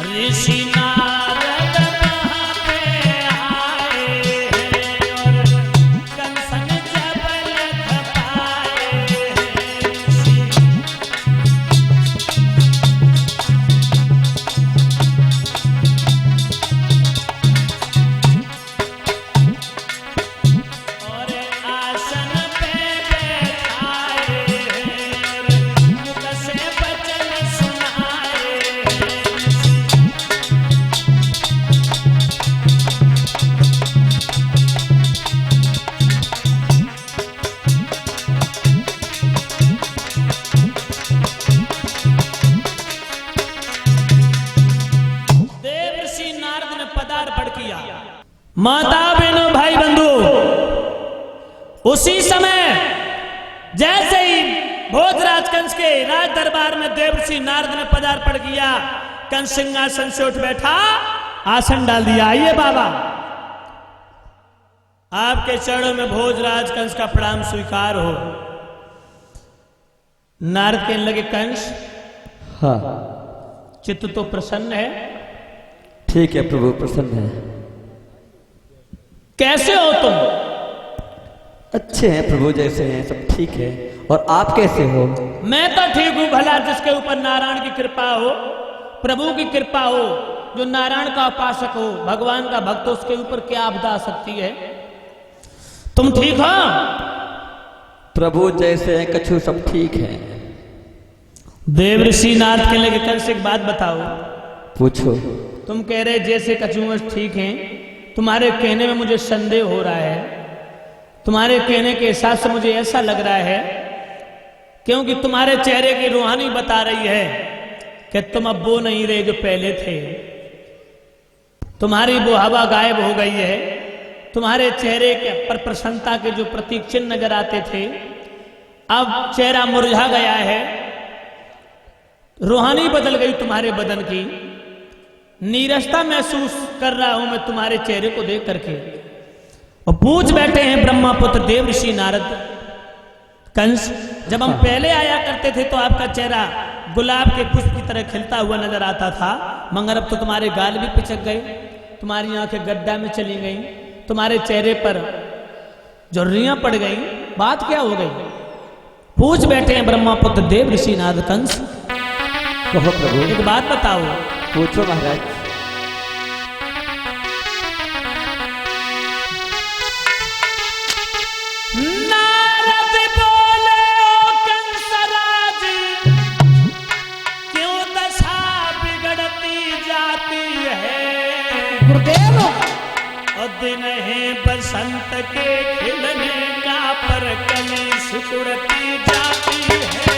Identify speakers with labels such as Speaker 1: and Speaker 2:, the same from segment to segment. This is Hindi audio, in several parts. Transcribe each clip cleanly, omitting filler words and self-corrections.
Speaker 1: ऋषि नारद वहाँ पे आए हैं और कंसन जबल खपाए और आसन पे बैठाए हैं मुख से वचन सुनाए देवर्षि नारद ने पदार्पण किया। माता बहनों भाई बंधु, उसी समय जैसे ही भोजराज कंस के राज दरबार में देवर्षि नारद ने पदार्पण किया, कंस सिंहासन से उठ बैठा, आसन डाल दिया। आइए बाबा, आपके चरणों में भोजराज कंस का प्रणाम स्वीकार हो। नारद कहने लगे, कंस
Speaker 2: हाँ
Speaker 1: चित्त तो प्रसन्न है,
Speaker 2: ठीक है प्रभु, प्रसन्न है।
Speaker 1: कैसे हो तुम?
Speaker 2: अच्छे हैं प्रभु, जैसे हैं सब ठीक है। और आप कैसे हो?
Speaker 1: मैं तो ठीक हूं। भला जिसके ऊपर नारायण की कृपा हो, प्रभु की कृपा हो, जो नारायण का उपासक हो, भगवान का भक्त हो, उसके ऊपर क्या आपदा आ सकती है? तुम ठीक हो?
Speaker 2: प्रभु जैसे हैं कछु सब ठीक है।
Speaker 1: देवर्षि नारद के लगे, कंस एक बात बताओ।
Speaker 2: पूछो।
Speaker 1: तुम कह रहे जैसे कछु ठीक हैं, तुम्हारे कहने में मुझे संदेह हो रहा है। तुम्हारे कहने के हिसाब से मुझे ऐसा लग रहा है, क्योंकि तुम्हारे चेहरे की रूहानी बता रही है कि तुम अब वो नहीं रहे जो पहले थे। तुम्हारी वो हवा गायब हो गई है। तुम्हारे चेहरे पर प्रसन्नता के जो प्रतीक चिन्ह नजर आते थे, अब चेहरा मुरझा गया है। रूहानी बदल गई तुम्हारे बदन की। नीरसता महसूस कर रहा हूं मैं तुम्हारे चेहरे को देख करके। और पूछ बैठे हैं ब्रह्मापुत्र देवर्षि नारद, कंस, जब हम पहले आया करते थे तो आपका चेहरा गुलाब के पुष्प की तरह खिलता हुआ नजर आता था, मगर अब तो तुम्हारे गाल भी पिचक गए, तुम्हारी आंखें गड्ढा में चली गई, तुम्हारे चेहरे पर झुर्रियां पड़ गई। बात क्या हो गई? पूछ बैठे हैं ब्रह्मापुत्र देवर्षि नारद। कंस,
Speaker 2: कहो प्रभु।
Speaker 1: एक बात बताओ।
Speaker 2: पूछो महाराज।
Speaker 1: नारद बोले, ओ कंसराज, क्यों दशा बिगड़ती जाती है?
Speaker 3: गुरुदेव,
Speaker 1: और दिन है बसंत के खिलने का, पर कली सिकुड़ती जाती है।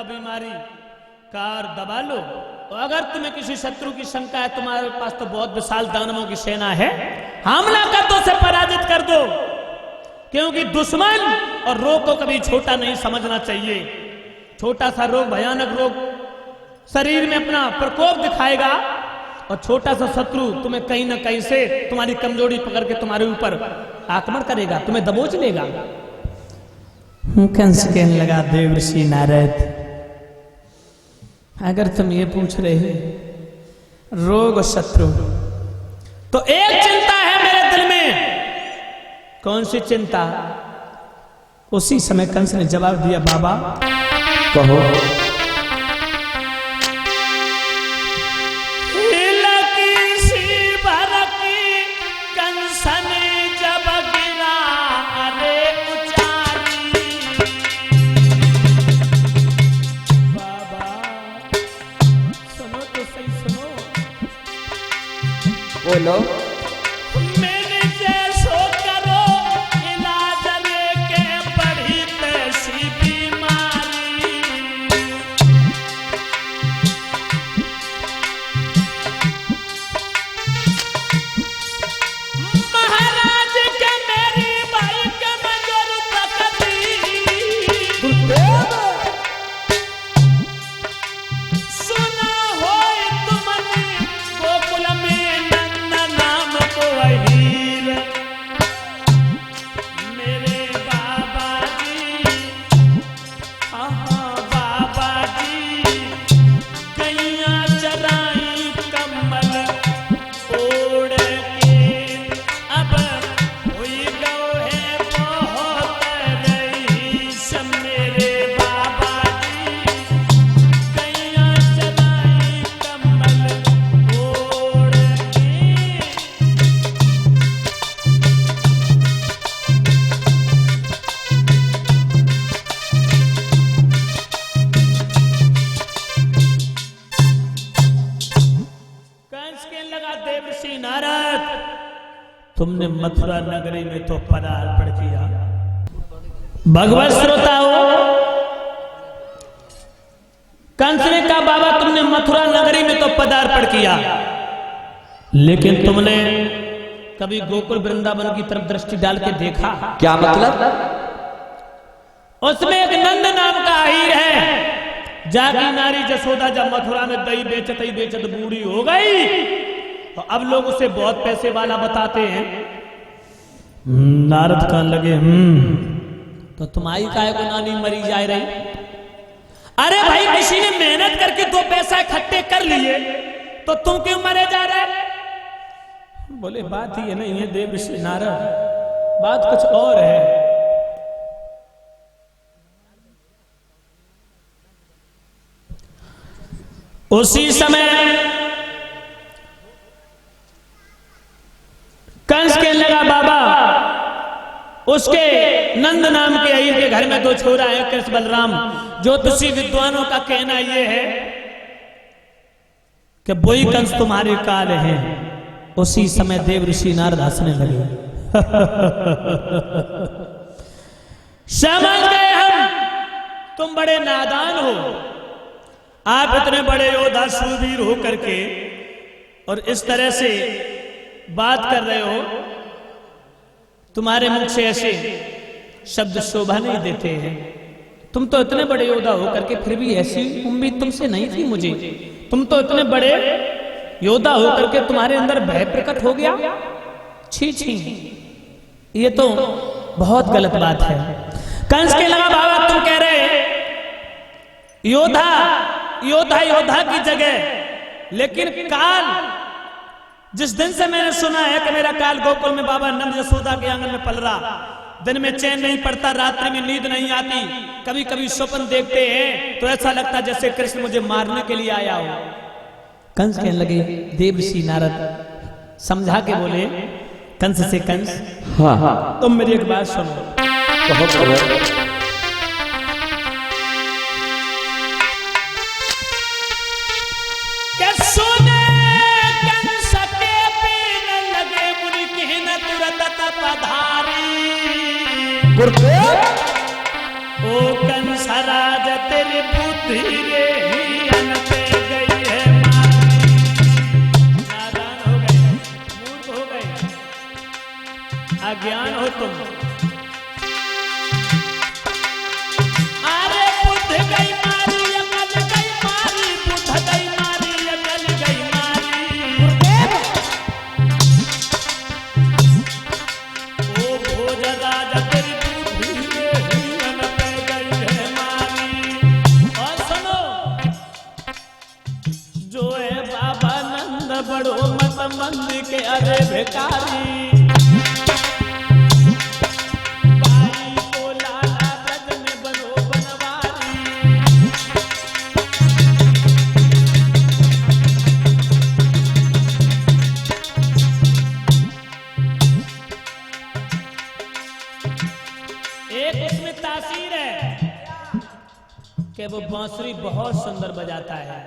Speaker 1: बीमारी का और दबा लो। तो अगर तुम्हें किसी शत्रु की शंका है, तुम्हारे पास तो बहुत विशाल दानवों की सेना है, हमला कर दो, उसे पराजित कर दो। क्योंकि दुश्मन और रोग को कभी छोटा नहीं समझना चाहिए। छोटा सा रोग, भयानक रोग शरीर में अपना प्रकोप दिखाएगा, और छोटा सा शत्रु तुम्हें कहीं ना कहीं से तुम्हारी कमजोरी पकड़ के तुम्हारे ऊपर आक्रमण करेगा, तुम्हें दबोच लेगा। कंस कहने लगा, देवर्षि नारद, अगर तुम ये पूछ रहे हो रोग और शत्रु, तो एक चिंता है मेरे दिल में। कौन सी चिंता? उसी समय कंस ने जवाब दिया, बाबा
Speaker 2: कहो। बोलो।
Speaker 1: मैंने जैसो करो इलाज लेके बढ़ी तैसी बीमारी। महाराज के मेरी भाई के नजर तकती, सुना हो तुमने गोकुल में मेरे बाबा जी, बाबा जी गैया चराई कम्बल ओढ़ के, अब हुई गौ है बहुत रईस। मेरे बाबा जी गैया चराई कम्बल ओढ़ के। देवर्षि नारद, तुमने मथुरा नगरी में तो पदार्पण किया। भगवत श्रोताओ, कंस ने कहा बाबा तुमने मथुरा नगरी में तो पदार्पण किया, लेकिन तुमने कभी गोकुल वृंदावन की तरफ दृष्टि डाल के देखा?
Speaker 2: क्या मतलब?
Speaker 1: उसमें एक नंद नाम का अहीर है। जागी नारी जसोदा जब मथुरा में दही बेचत बूढ़ी हो गई, तो अब लोग उसे बहुत पैसे वाला बताते हैं। नारद कहने लगे तो तुम्हारी काय को नानी मरी जा रही? अरे भाई किसी ने मेहनत करके 2 पैसा इकट्ठे कर लिए, तो तुम क्यों मरे जा रहे? बोले बात ये नहीं है देवर्षि नारद, बात कुछ और है। उसी समय कंस कहने लगा बाबा उसके नंद नाम के अहीर के घर में 2 छोरा है, कृष्ण बलराम। ज्योतिषी विद्वानों का कहना यह है कि वही कंस तुम्हारे काल हैं। उसी समय देवर्षि नारद हंसने लगे। समझ गए हम, तुम बड़े नादान हो। आप इतने बड़े योद्धा शूरवीर हो करके और इस तरह से बात कर रहे हो, तुम्हारे मुख से ऐसे शब्द शोभा नहीं देते हैं। तुम तो इतने बड़े योद्धा हो करके फिर भी ऐसी उम्मीद तुमसे नहीं थी मुझे। तुम तो इतने बड़े योद्धा हो करके तुम्हारे अंदर भय प्रकट हो गया। छी छी, ये तो बहुत गलत बात है। कंस के लगा बाबा तुम कह रहे योद्धा योद्धा योद्धा की जगह, लेकिन काल, जिस दिन से मैंने सुना है कि मेरा काल गोकुल में बाबा नंद यशोदा के आंगन में पल रहा, दिन में चैन नहीं पड़ता, रात्रि में नींद नहीं आती, कभी कभी स्वप्न देखते हैं तो ऐसा लगता जैसे कृष्ण मुझे मारने के लिए आया हो। कंस कहने लगे देवर्षि नारद समझा के बोले कंस से, कंस
Speaker 2: हाँ
Speaker 1: तुम मेरी एक बात सुनो। ओ कंस राज तेरी बुद्धि रे हियन पे गई है मारी। नादान हो गए, मूर्ख हो गए, अज्ञान हो तुम। अरे बुद्ध गई मारी, अकल गई मारी, बुद्ध गई मारी, अकल गई मारी। ओ भोज राज तेरी बड़ो मत मंद के अरे भिखारी, भाई को लाला एक उसमें तासीर है कि वो बांसुरी बहुत सुंदर बजाता है।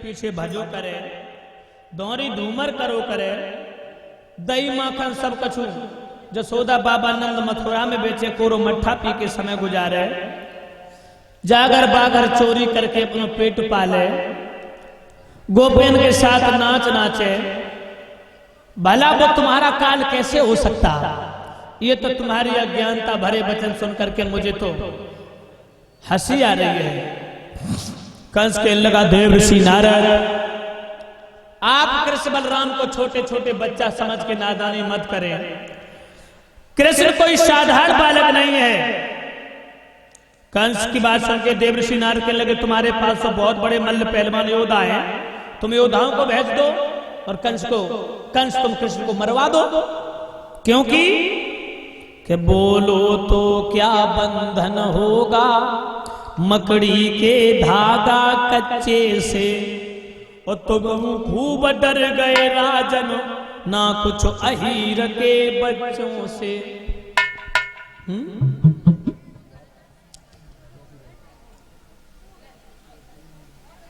Speaker 1: पीछे भजो करे, दौरी धूमर करो करे, दही माखन सब कछु जसोदा बाबा नंद मथुरा में बेचे, कोरो मट्ठा पी के समय गुजारे, जागर बागर चोरी करके अपना पेट पाले, गोपियन के साथ नाच नाचे। भला वो तुम्हारा काल कैसे हो सकता? ये तो तुम्हारी अज्ञानता भरे वचन सुन करके मुझे तो हंसी आ रही है। कंस के लगा देव ऋषि नारद, आप कृष्ण बलराम को छोटे छोटे बच्चा समझ के नादानी मत करें। कृष्ण कोई साधारण बालक नहीं है। कंस की बात सुन के देव ऋषि नारद के लगे तुम्हारे पास तो बहुत बड़े मल्ल पहलवान योद्धा हैं, तुम योद्धाओं को भेज दो और कंस तुम कृष्ण को मरवा दो, क्योंकि कि बोलो तो क्या बंधन होगा मकड़ी के धागा कच्चे से, और तुम खूब डर गए राजन ना कुछ अहीर के बच्चों से।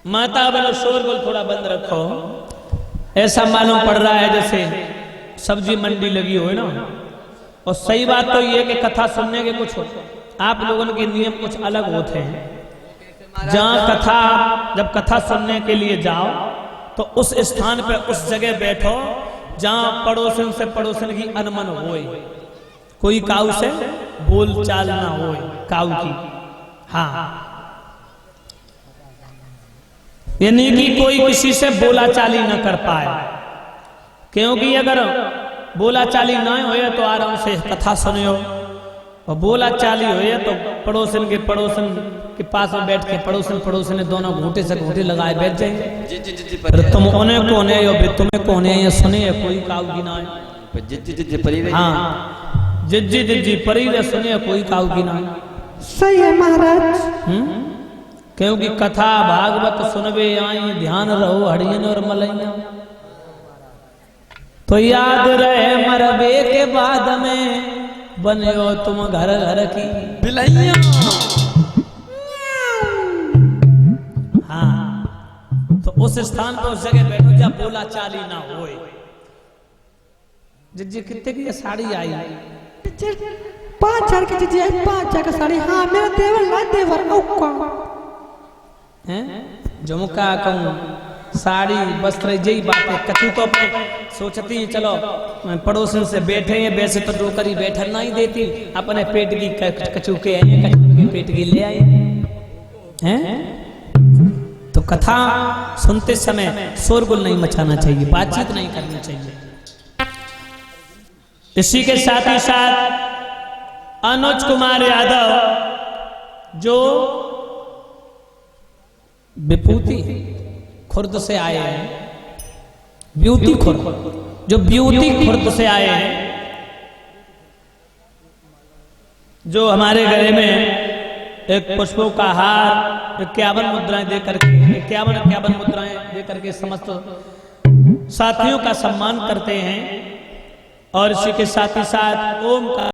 Speaker 1: माता बनो शोरगुल थोड़ा बंद रखो। ऐसा मालूम पड़ रहा है जैसे सब्जी मंडी लगी हो ना। और सही बात तो ये कि कथा सुनने के कुछ आप लोगों के नियम कुछ अलग होते हैं। जब कथा सुनने के लिए जाओ तो उस स्थान पर उस जगह बैठो जहां पड़ोसन से पड़ोसन की अनमन होए, कोई काऊ से बोल चाल ना होए काऊ की। हाँ, यानी कि कोई किसी से बोला चाली न कर पाए, क्योंकि अगर बोला चाली ना होए तो आराम से कथा सुनियो, और बोला चाली होए तो पड़ोसन के पास में बैठ के पड़ोसन दोनों घूंटे से घूंटे लगाए बैठ जाएंगे। तुम कोने तुम्हें कोने ये सुने कोई काऊ की ना है। हाँ, जिज्जी परी रे सुने कोई काऊ की ना है।
Speaker 3: सही है महाराज।
Speaker 1: क्योंकि कथा भागवत सुनवे आई, ध्यान रहो हरियन और मलैया। तो याद रहे मरबे के बाद में बने हो तुम घर घर की बिलैया। हाँ, तो उस स्थान पर उस जगह बैठो जहाँ बोला चाली ना होए। जिज्जी कितने की ये साड़ी आई?
Speaker 3: 5,000 की जिज्जी आई, 5,000 की साड़ी। हाँ, मेरा देवर ला देवर औका
Speaker 1: हैं झुमका कहूँ साड़ी वस्त्र यही बात है। कछु तो सोचती है चलो पड़ोसन से बैठे हैं, वैसे तो डोकरी बैठन नहीं देती, अपने पेट की कछु के पेट की ले आए हैं। तो कथा सुनते समय शोरगुल नहीं मचाना चाहिए, बातचीत नहीं करनी चाहिए। इसी के साथ ही साथ अनुज कुमार यादव जो विभूति खुर्द से आए हैं, ब्यूटी खुर्द, जो ब्यूटी खुर्द से आए हैं, जो हमारे गले में एक पुष्पों का हार 51 मुद्राएं दे करके 51 मुद्राएं दे करके समस्त साथियों का सम्मान करते हैं और इसी के साथ ही साथ ओम का